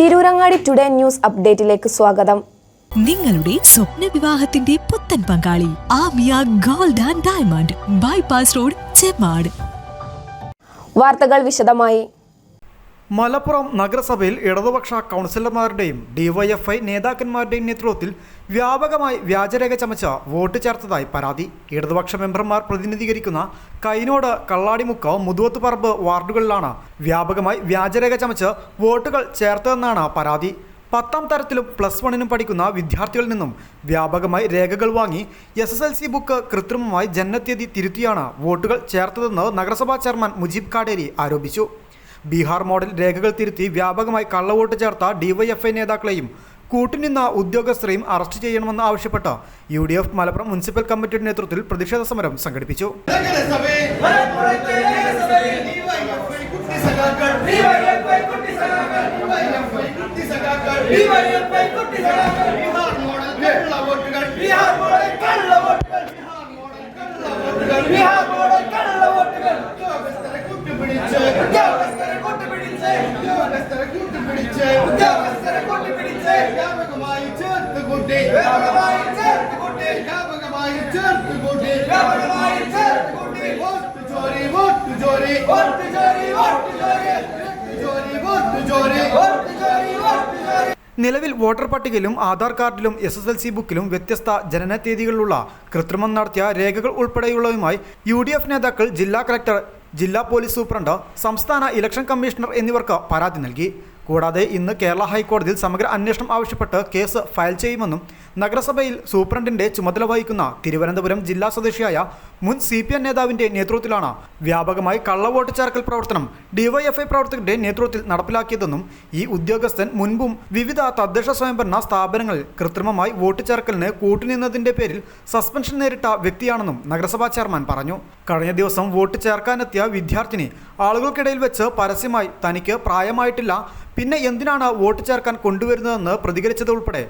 Tirurangadi today news അപ്ഡേറ്റിലേക്ക് സ്വാഗതം. നിങ്ങളുടെ സ്വപ്ന വിവാഹത്തിന്റെ പുത്തൻ പങ്കാളി Amiya gold and diamond bypass road Chemmad. വാർത്തകൾ വിശദമായി. മലപ്പുറം നഗരസഭയിൽ ഇടതുപക്ഷ കൗൺസിലർമാരുടെയും ഡിവൈഎഫ്ഐ നേതാക്കന്മാരുടെയും നേതൃത്വത്തിൽ വ്യാപകമായി വ്യാജരേഖ ചമച്ച വോട്ട് ചേർത്തതായി പരാതി. ഇടതുപക്ഷ മെമ്പർമാർ പ്രതിനിധീകരിക്കുന്ന കൈനോട്, കള്ളാടിമുക്ക്, മുതുവത്തുപറമ്പ് വാർഡുകളിലാണ് വ്യാപകമായി വ്യാജരേഖ ചമച്ച് വോട്ടുകൾ ചേർത്തതെന്നാണ് പരാതി. 10ാം തരത്തിലും +1നും പഠിക്കുന്ന വിദ്യാർത്ഥികളിൽ നിന്നും വ്യാപകമായി രേഖകൾ വാങ്ങി SSLC ബുക്ക് കൃത്രിമമായി ജനനത്തീയതി തിരുത്തിയാണ് വോട്ടുകൾ ചേർത്തതെന്ന് നഗരസഭാ ചെയർമാൻ മുജീബ് കാടേരി ആരോപിച്ചു. ബീഹാർ മോഡൽ രേഖകൾ തിരുത്തി വ്യാപകമായി കള്ളവോട്ട് ചേർത്ത ഡിവൈഎഫ്ഐ നേതാക്കളെയും കൂട്ടുനിന്ന ഉദ്യോഗസ്ഥരെയും അറസ്റ്റ് ചെയ്യണമെന്ന് ആവശ്യപ്പെട്ട് UDF മലപ്പുറം മുനിസിപ്പൽ കമ്മിറ്റിയുടെ നേതൃത്വത്തിൽ പ്രതിഷേധ സമരം സംഘടിപ്പിച്ചു. നിലവിൽ വോട്ടർ പട്ടികയിലും ആധാർ കാർഡിലും SSLC ബുക്കിലും വ്യത്യസ്ത ജനനത്തീയതികളിലുള്ള കൃത്രിമം നടത്തിയ രേഖകൾ ഉൾപ്പെടെയുള്ളവയുമായി UDF നേതാക്കൾ ജില്ലാ കളക്ടർ, ജില്ലാ പോലീസ് സൂപ്രണ്ട്, സംസ്ഥാന ഇലക്ഷൻ കമ്മീഷണർ എന്നിവർക്ക് പരാതി നൽകി. കൂടാതെ ഇന്ന് കേരള ഹൈക്കോടതിയിൽ സമഗ്ര അന്വേഷണം ആവശ്യപ്പെട്ട് കേസ് ഫയൽ ചെയ്യുമെന്നും നഗരസഭയിൽ സൂപ്രണ്ടിന്റെ ചുമതല വഹിക്കുന്ന തിരുവനന്തപുരം ജില്ലാ സ്വദേശിയായ മുൻ CPM നേതാവിന്റെ നേതൃത്വത്തിലാണ് വ്യാപകമായി കള്ളവോട്ട് ചേർക്കൽ പ്രവർത്തനം ഡിവൈഎഫ്ഐ പ്രവർത്തകരുടെ നേതൃത്വത്തിൽ നടപ്പിലാക്കിയതെന്നും ഈ ഉദ്യോഗസ്ഥൻ മുൻപും വിവിധ തദ്ദേശ സ്വയംഭരണ സ്ഥാപനങ്ങളിൽ കൃത്രിമമായി വോട്ട് ചേർക്കലിന് കൂട്ടുനിന്നതിന്റെ പേരിൽ സസ്പെൻഷൻ നേരിട്ട വ്യക്തിയാണെന്നും നഗരസഭാ ചെയർമാൻ പറഞ്ഞു. കഴിഞ്ഞ ദിവസം വോട്ട് ചേർക്കാനെത്തിയ വിദ്യാർത്ഥിനി ആളുകൾക്കിടയിൽ വെച്ച് പരസ്യമായി തനിക്ക് പ്രായമായിട്ടില്ല, പിന്നെ എന്തിനാണ് വോട്ട് ചേർക്കാൻ കൊണ്ടുവരുന്നതെന്ന് പ്രതികരിച്ചതുൾപ്പെടെ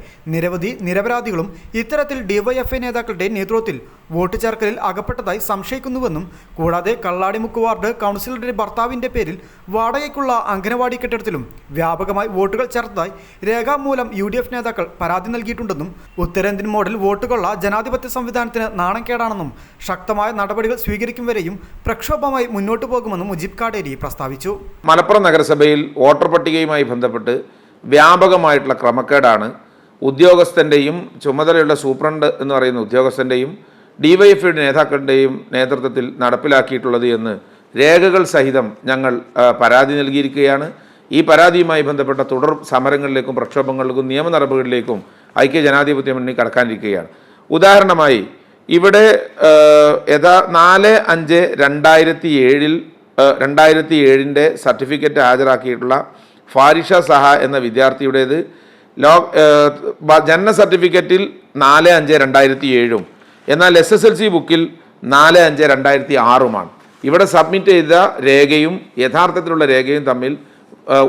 നിരപരാധികളും ഇത്തരത്തിൽ ഡിവൈഎഫ്ഐ നേതാക്കളുടെ നേതൃത്വത്തിൽ വോട്ട് ചേർക്കലിൽ അകപ്പെട്ടതായി സംശയിക്കുന്നുവെന്നും കൂടാതെ കള്ളാടിമുക്ക് വാർഡ് കൗൺസിലറുടെ ഭർത്താവിന്റെ പേരിൽ വാടകയ്ക്കുള്ള അംഗനവാടി കെട്ടിടത്തിലും വ്യാപകമായി വോട്ടുകൾ ചേർത്തതായി രേഖാമൂലം UDF നേതാക്കൾ പരാതി നൽകിയിട്ടുണ്ടെന്നും ഉത്തരേന്ത്യൻ മോഡൽ വോട്ടുകളുള്ള ജനാധിപത്യ സംവിധാനത്തിന് നാണംകേടാണെന്നും ശക്തമായ നടപടികൾ സ്വീകരിക്കും വരെയും പ്രക്ഷോഭമായി മുന്നോട്ടു പോകുമെന്നും മുജീബ് കാടേരി പ്രസ്താവിച്ചു. മലപ്പുറം നഗരസഭയിൽ വോട്ടർ പട്ടികയുമായി ബന്ധപ്പെട്ട് വ്യാപകമായിട്ടുള്ള ക്രമക്കേടാണ് ഉദ്യോഗസ്ഥൻ്റെയും ചുമതലയുള്ള സൂപ്രണ്ട് എന്ന് പറയുന്ന ഉദ്യോഗസ്ഥൻ്റെയും ഡിവൈഎഫ്ഐയുടെ നേതാക്കളുടെയും നേതൃത്വത്തിൽ നടപ്പിലാക്കിയിട്ടുള്ളത് എന്ന് രേഖകൾ സഹിതം ഞങ്ങൾ പരാതി നൽകിയിരിക്കുകയാണ്. ഈ പരാതിയുമായി ബന്ധപ്പെട്ട തുടർ സമരങ്ങളിലേക്കും പ്രക്ഷോഭങ്ങളിലേക്കും നിയമ നടപടികളിലേക്കും ഐക്യ ജനാധിപത്യ മുന്നണി കടക്കാനിരിക്കുകയാണ്. ഉദാഹരണമായി ഇവിടെ 4/5/2007 സർട്ടിഫിക്കറ്റ് ഹാജരാക്കിയിട്ടുള്ള ഫാരിഷ സഹ എന്ന വിദ്യാർത്ഥിയുടേത് ജനന സർട്ടിഫിക്കറ്റിൽ 4/5/2007 എന്നാൽ SSLC ബുക്കിൽ 4/5/2006 ഇവിടെ സബ്മിറ്റ് ചെയ്ത രേഖയും യഥാർത്ഥത്തിലുള്ള രേഖയും തമ്മിൽ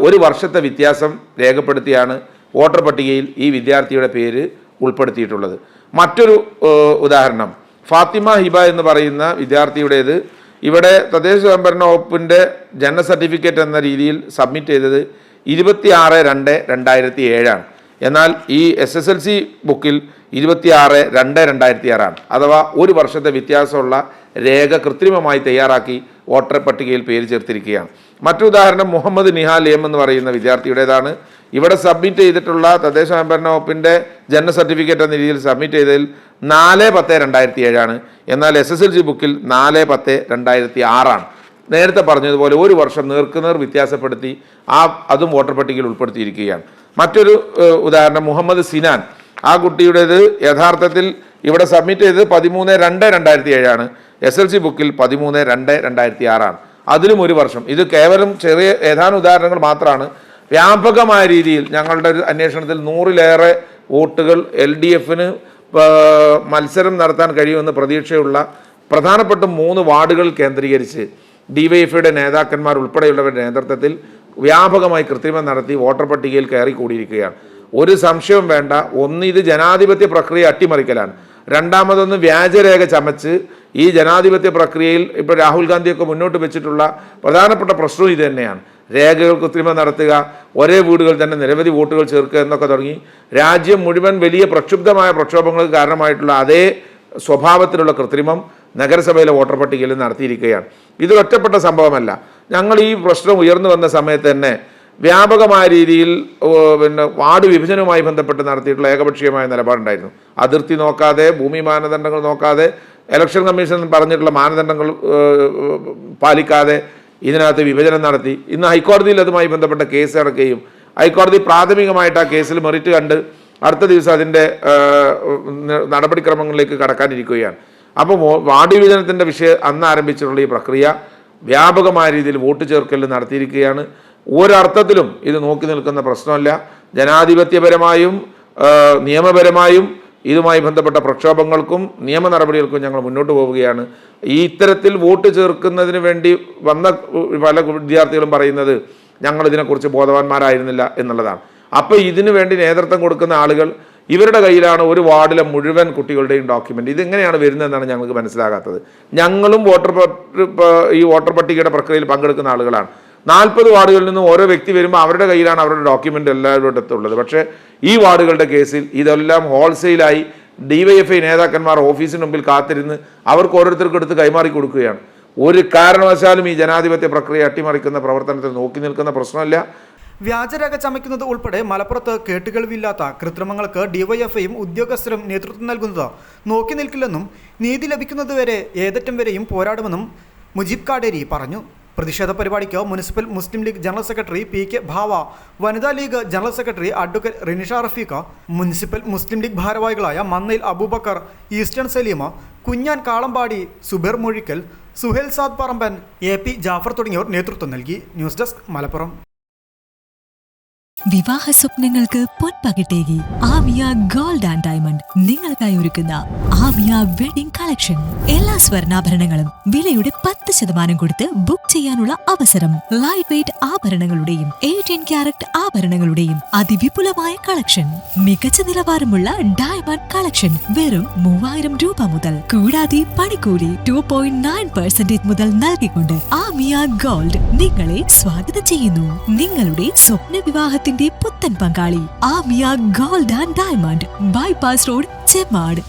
1 വർഷത്തെ വ്യത്യാസം രേഖപ്പെടുത്തിയാണ് വോട്ടർ പട്ടികയിൽ ഈ വിദ്യാർത്ഥിയുടെ പേര് ഉൾപ്പെടുത്തിയിട്ടുള്ളത്. മറ്റൊരു ഉദാഹരണം ഫാത്തിമ ഹിബ എന്ന് പറയുന്ന വിദ്യാർത്ഥിയുടേത് ഇവിടെ തദ്ദേശ സ്വയംഭരണ വകുപ്പിൻ്റെ ജനന സർട്ടിഫിക്കറ്റ് എന്ന രീതിയിൽ സബ്മിറ്റ് ചെയ്തത് 26/2/2007 എന്നാൽ ഈ SSLC ബുക്കിൽ 26/2/2006 അഥവാ 1 വർഷത്തെ വ്യത്യാസമുള്ള രേഖ കൃത്രിമമായി തയ്യാറാക്കി വോട്ടർ പട്ടികയിൽ പേര് ചേർത്തിരിക്കുകയാണ്. മറ്റുദാഹരണം മുഹമ്മദ് നിഹാൽ എം എന്ന് പറയുന്ന വിദ്യാർത്ഥിയുടേതാണ്. ഇവിടെ സബ്മിറ്റ് ചെയ്തിട്ടുള്ള തദ്ദേശ സ്വയംഭരണ വകുപ്പിൻ്റെ ജനന സർട്ടിഫിക്കറ്റ് എന്ന രീതിയിൽ സബ്മിറ്റ് ചെയ്തതിൽ 4/10/2007 എന്നാൽ SSLC ബുക്കിൽ 4/10/2006 നേരത്തെ പറഞ്ഞതുപോലെ 1 വർഷം നേർക്കുനേർ വ്യത്യാസപ്പെടുത്തി അതും വോട്ടർ പട്ടികയിൽ ഉൾപ്പെടുത്തിയിരിക്കുകയാണ്. മറ്റൊരു ഉദാഹരണം മുഹമ്മദ് സിനാൻ, ആ കുട്ടിയുടേത് യഥാർത്ഥത്തിൽ ഇവിടെ സബ്മിറ്റ് ചെയ്തത് 13/2/2007 SSLC ബുക്കിൽ 13/2/2006 അതിലും 1 വർഷം. ഇത് കേവലം ചെറിയ ഏതാനും ഉദാഹരണങ്ങൾ മാത്രമാണ്. വ്യാപകമായ രീതിയിൽ ഞങ്ങളുടെ ഒരു അന്വേഷണത്തിൽ 100-ലേറെ വോട്ടുകൾ LDFന് മത്സരം നടത്താൻ കഴിയുമെന്ന് പ്രതീക്ഷയുള്ള പ്രധാനപ്പെട്ട 3 വാർഡുകൾ കേന്ദ്രീകരിച്ച് ഡിവൈഎഫ്ഐയുടെ നേതാക്കന്മാർ ഉൾപ്പെടെയുള്ളവരുടെ നേതൃത്വത്തിൽ വ്യാപകമായി കൃത്രിമം നടത്തി വോട്ടർ പട്ടികയിൽ കയറിക്കൂടിയിരിക്കുകയാണ്. ഒരു സംശയവും വേണ്ട, ഒന്ന് ഇത് ജനാധിപത്യ പ്രക്രിയ അട്ടിമറിക്കലാണ്. രണ്ടാമതൊന്ന് വ്യാജരേഖ ചമച്ച് ഈ ജനാധിപത്യ പ്രക്രിയയിൽ ഇപ്പോൾ രാഹുൽ ഗാന്ധിയൊക്കെ മുന്നോട്ട് വെച്ചിട്ടുള്ള പ്രധാനപ്പെട്ട പ്രശ്നവും ഇത് തന്നെയാണ്. രേഖകൾ കൃത്രിമം നടത്തുക, ഒരേ വീടുകളിൽ തന്നെ നിരവധി വോട്ടുകൾ ചേർക്കുക എന്നൊക്കെ തുടങ്ങി രാജ്യം മുഴുവൻ വലിയ പ്രക്ഷുബ്ധമായ പ്രക്ഷോഭങ്ങൾക്ക് കാരണമായിട്ടുള്ള അതേ സ്വഭാവത്തിലുള്ള കൃത്രിമം നഗരസഭയിലെ വോട്ടർ പട്ടികയിൽ നടത്തിയിരിക്കുകയാണ്. ഇത് ഒറ്റപ്പെട്ട സംഭവമല്ല. ഞങ്ങൾ ഈ പ്രശ്നം ഉയർന്നു വന്ന സമയത്ത് തന്നെ വ്യാപകമായ രീതിയിൽ വാർഡ് വിഭജനവുമായി ബന്ധപ്പെട്ട് നടത്തിയിട്ടുള്ള ഏകപക്ഷീയമായ നിലപാടുണ്ടായിരുന്നു. അതിർത്തി നോക്കാതെ, ഭൂമി മാനദണ്ഡങ്ങൾ നോക്കാതെ, ഇലക്ഷൻ കമ്മീഷൻ പറഞ്ഞിട്ടുള്ള മാനദണ്ഡങ്ങൾ പാലിക്കാതെ ഇതിനകത്ത് വിഭജനം നടത്തി. ഇന്ന് ഹൈക്കോടതിയിൽ അതുമായി ബന്ധപ്പെട്ട കേസ് നടക്കുകയും ഹൈക്കോടതി പ്രാഥമികമായിട്ട് ആ കേസിൽ മെറിറ്റ് കണ്ട് അടുത്ത ദിവസം അതിൻ്റെ നടപടിക്രമങ്ങളിലേക്ക് കടക്കാനിരിക്കുകയാണ്. അപ്പോൾ വാർഡ് വിഭജനത്തിൻ്റെ അന്ന് ആരംഭിച്ചിട്ടുള്ള ഈ പ്രക്രിയ വ്യാപകമായ രീതിയിൽ വോട്ട് ചേർക്കൽ നടത്തിയിരിക്കുകയാണ്. ഒരർത്ഥത്തിലും ഇത് നോക്കി നിൽക്കുന്ന പ്രശ്നമല്ല. ജനാധിപത്യപരമായും നിയമപരമായും ഇതുമായി ബന്ധപ്പെട്ട പ്രക്ഷോഭങ്ങൾക്കും നിയമ നടപടികൾക്കും ഞങ്ങൾ മുന്നോട്ട് പോവുകയാണ്. ഈ ഇത്തരത്തിൽ വോട്ട് ചേർക്കുന്നതിന് വേണ്ടി വന്ന പല വിദ്യാർത്ഥികളും പറയുന്നത് ഞങ്ങൾ ഇതിനെക്കുറിച്ച് ബോധവാന്മാരായിരുന്നില്ല എന്നുള്ളതാണ്. അപ്പോൾ ഇതിനു വേണ്ടി നേതൃത്വം കൊടുക്കുന്ന ആളുകൾ ഇവരുടെ കയ്യിലാണ് ഒരു വാർഡിലെ മുഴുവൻ കുട്ടികളുടെയും ഡോക്യുമെൻ്റ്. ഇതെങ്ങനെയാണ് വരുന്നതെന്നാണ് ഞങ്ങൾക്ക് മനസ്സിലാകാത്തത്. ഞങ്ങളും ഈ വോട്ടർ പട്ടികയുടെ പ്രക്രിയയിൽ പങ്കെടുക്കുന്ന ആളുകളാണ്. 40 വാർഡുകളിൽ നിന്നും ഓരോ വ്യക്തി വരുമ്പോൾ അവരുടെ കയ്യിലാണ് അവരുടെ ഡോക്യുമെൻ്റ് എല്ലാവരുടെ അടുത്തുള്ളത്. പക്ഷേ ഈ വാർഡുകളുടെ കേസിൽ ഇതെല്ലാം ഹോൾസെയിലായി DYFI നേതാക്കന്മാർ ഓഫീസിന് മുമ്പിൽ കാത്തിരുന്ന് അവർക്ക് ഓരോരുത്തർക്കും എടുത്ത് കൈമാറി കൊടുക്കുകയാണ്. ഒരു കാരണവശാലും ഈ ജനാധിപത്യ പ്രക്രിയ അട്ടിമറിക്കുന്ന പ്രവർത്തനത്തിൽ നോക്കി നിൽക്കുന്ന പ്രശ്നമല്ല. വ്യാജരേഖ ചമയ്ക്കുന്നത് ഉൾപ്പെടെ മലപ്പുറത്ത് കേട്ടുകേൾവില്ലാത്ത കൃത്രിമങ്ങൾക്ക് DYFIയും ഉദ്യോഗസ്ഥരും നേതൃത്വം നൽകുന്നത് നോക്കി നിൽക്കില്ലെന്നും നീതി ലഭിക്കുന്നതുവരെ ഏതറ്റം വരെയും പോരാടുമെന്നും മുജീബ് കാടേരി പറഞ്ഞു. പ്രതിഷേധ പരിപാടിക്ക് municipal Muslim League general secretary PK ഭാവ, വനിതാ League general secretary advocate Rinisha Rafeeqa, municipal Muslim League ഭാരവാഹികളായ മന്നയിൽ അബൂബക്കർ, ഈസ്റ്റേൺ സലീമ, കുഞ്ഞാൻ കാളമ്പാടി, സുബൈർ മൊഴിക്കൽ, സുഹേൽ സാദ് പറമ്പൻ, AP ജാഫർ തുടങ്ങിയവർ നേതൃത്വം നൽകി. News desk Malappuram. വിവാഹ സ്വപ്നങ്ങൾക്ക് പൊൻപകിട്ടേകി ആമിയ ഗോൾഡ് ആൻഡ് ഡയമണ്ട് നിങ്ങൾക്കായി ഒരുക്കുന്ന ആമിയ വെഡിംഗ് കളക്ഷൻ. എല്ലാ സ്വർണ്ണാഭരണങ്ങളും വിലയുടെ 10% കൊടുത്ത് ബുക്ക് ചെയ്യാനുള്ള അവസരം. ലൈറ്റ് വെയ്റ്റ് ആഭരണങ്ങളുടെയും 18 ക്യാരറ്റ് ആഭരണങ്ങളുടെയും അതിവിപുലമായ കളക്ഷൻ. മികച്ച നിലവാരമുള്ള ഡയമണ്ട് കളക്ഷൻ വെറും 3000 രൂപ മുതൽ. കൂടാതെ പണിക്കൂലി 2.9% മുതൽ നൽകിക്കൊണ്ട് ആമിയ ഗോൾഡ് നിങ്ങളെ സ്വാഗതം ചെയ്യുന്നു. നിങ്ങളുടെ സ്വപ്ന വിവാഹത്തിന്റെ പുത്തൻ പങ്കാളി Amiya gold and diamond, bypass road, Chemmad.